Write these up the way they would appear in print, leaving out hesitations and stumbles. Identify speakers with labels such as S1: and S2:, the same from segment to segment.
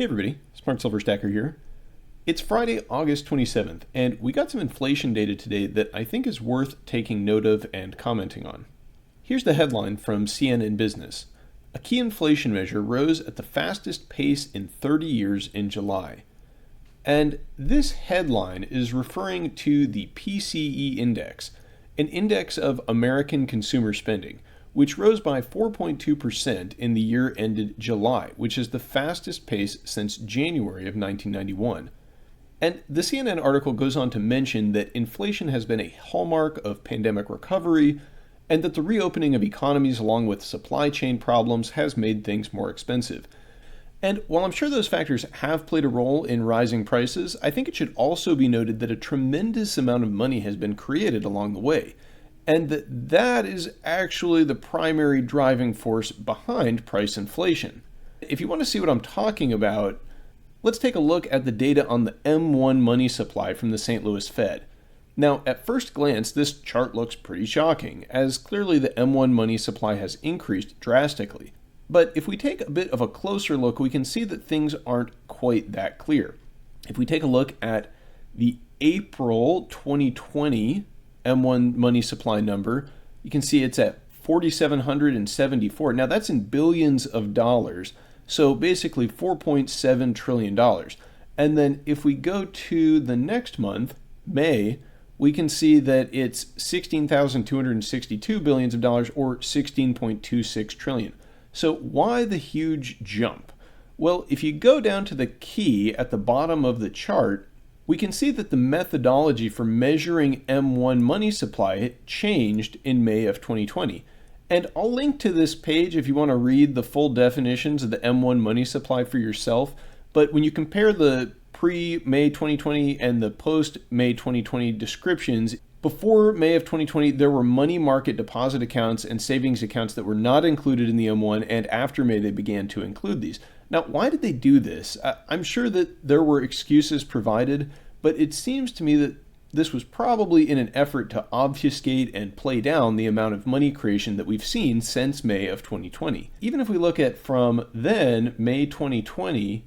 S1: Hey everybody, Smart Silver Stacker here. It's Friday, August 27th, and we got some inflation data today that I think is worth taking note of and commenting on. Here's the headline from CNN Business. A key inflation measure rose at the fastest pace in 30 years in July. And this headline is referring to the PCE index, an index of American consumer spending, which rose by 4.2% in the year ended July, which is the fastest pace since January of 1991. And the CNN article goes on to mention that inflation has been a hallmark of pandemic recovery, and that the reopening of economies along with supply chain problems has made things more expensive. And while I'm sure those factors have played a role in rising prices, I think it should also be noted that a tremendous amount of money has been created along the way, and that is actually the primary driving force behind price inflation. If you want to see what I'm talking about, let's take a look at the data on the M1 money supply from the St. Louis Fed. Now, at first glance, this chart looks pretty shocking, as clearly the M1 money supply has increased drastically. But if we take a bit of a closer look, we can see that things aren't quite that clear. If we take a look at the April 2020 M1 money supply number, you can see it's at 4,774. Now that's in billions of dollars, so basically $4.7 trillion. And then if we go to the next month, May, we can see that it's 16,262 billions of dollars, or 16.26 trillion. So why the huge jump? Well, if you go down to the key at the bottom of the chart, we can see that the methodology for measuring M1 money supply changed in May of 2020. And I'll link to this page if you want to read the full definitions of the M1 money supply for yourself. But when you compare the pre-May 2020 and the post-May 2020 descriptions, before May of 2020, there were money market deposit accounts and savings accounts that were not included in the M1, and after May, they began to include these. Now, why did they do this? I'm sure that there were excuses provided, but it seems to me that this was probably in an effort to obfuscate and play down the amount of money creation that we've seen since May of 2020. Even if we look at from then, May 2020,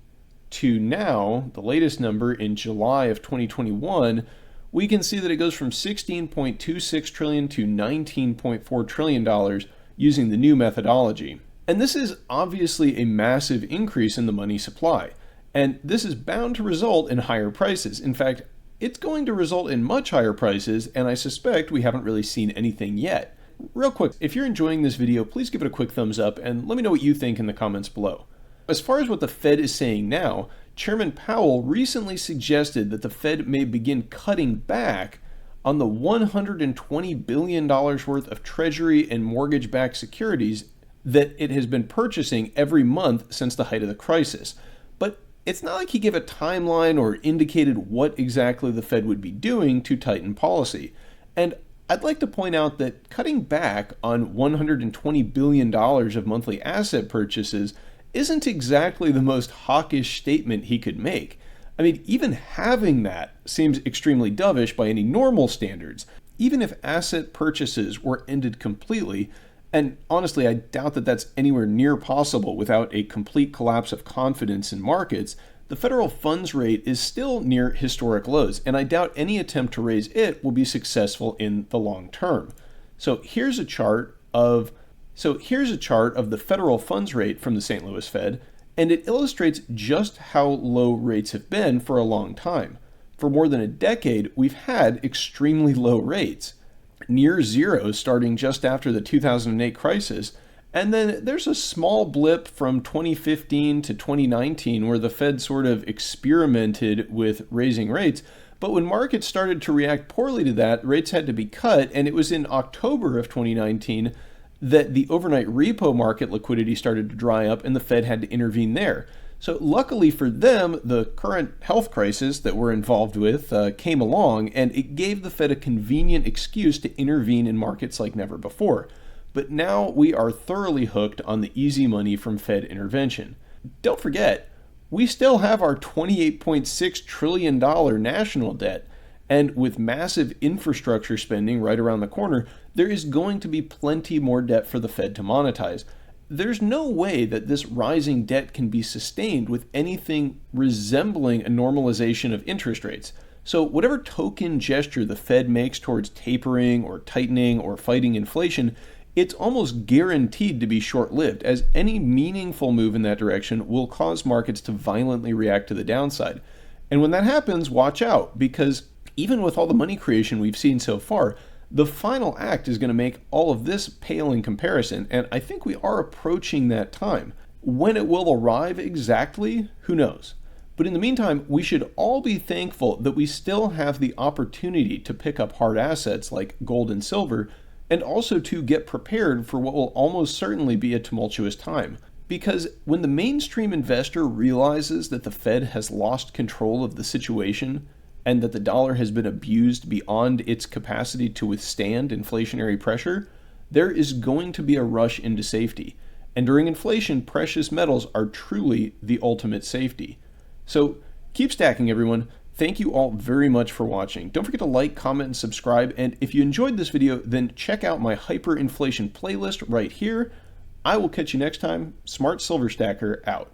S1: to now, the latest number in July of 2021, we can see that it goes from $16.26 trillion to $19.4 trillion using the new methodology. And this is obviously a massive increase in the money supply. And this is bound to result in higher prices. In fact, it's going to result in much higher prices, and I suspect we haven't really seen anything yet. Real quick, if you're enjoying this video, please give it a quick thumbs up and let me know what you think in the comments below. As far as what the Fed is saying now, Chairman Powell recently suggested that the Fed may begin cutting back on the $120 billion worth of Treasury and mortgage-backed securities that it has been purchasing every month since the height of the crisis. But it's not like he gave a timeline or indicated what exactly the Fed would be doing to tighten policy. And I'd like to point out that cutting back on $120 billion of monthly asset purchases isn't exactly the most hawkish statement he could make. I mean, even having that seems extremely dovish by any normal standards. Even if asset purchases were ended completely, and honestly, I doubt that that's anywhere near possible without a complete collapse of confidence in markets, the federal funds rate is still near historic lows, and I doubt any attempt to raise it will be successful in the long term. So here's a chart of the federal funds rate from the St. Louis Fed, and it illustrates just how low rates have been for a long time. For more than a decade, we've had extremely low rates, near zero starting just after the 2008 crisis, and then there's a small blip from 2015 to 2019 where the Fed sort of experimented with raising rates. But when markets started to react poorly to that, rates had to be cut, and it was in October of 2019 that the overnight repo market liquidity started to dry up and the Fed had to intervene there. So luckily for them, the current health crisis that we're involved with came along, and it gave the Fed a convenient excuse to intervene in markets like never before. But now we are thoroughly hooked on the easy money from Fed intervention. Don't forget, we still have our $28.6 trillion national debt, and with massive infrastructure spending right around the corner, there is going to be plenty more debt for the Fed to monetize. there's no way that this rising debt can be sustained with anything resembling a normalization of interest rates. So whatever token gesture the Fed makes towards tapering or tightening or fighting inflation, it's almost guaranteed to be short-lived, as any meaningful move in that direction will cause markets to violently react to the downside. And when that happens, watch out, because even with all the money creation we've seen so far, the final act is going to make all of this pale in comparison, and I think we are approaching that time. When it will arrive exactly, who knows? But in the meantime, we should all be thankful that we still have the opportunity to pick up hard assets like gold and silver, and also to get prepared for what will almost certainly be a tumultuous time. Because when the mainstream investor realizes that the Fed has lost control of the situation, and that the dollar has been abused beyond its capacity to withstand inflationary pressure, there is going to be a rush into safety. And during inflation, precious metals are truly the ultimate safety. So keep stacking, everyone. Thank you all very much for watching. Don't forget to like, comment, and subscribe. And if you enjoyed this video, then check out my hyperinflation playlist right here. I will catch you next time. Smart Silver Stacker out.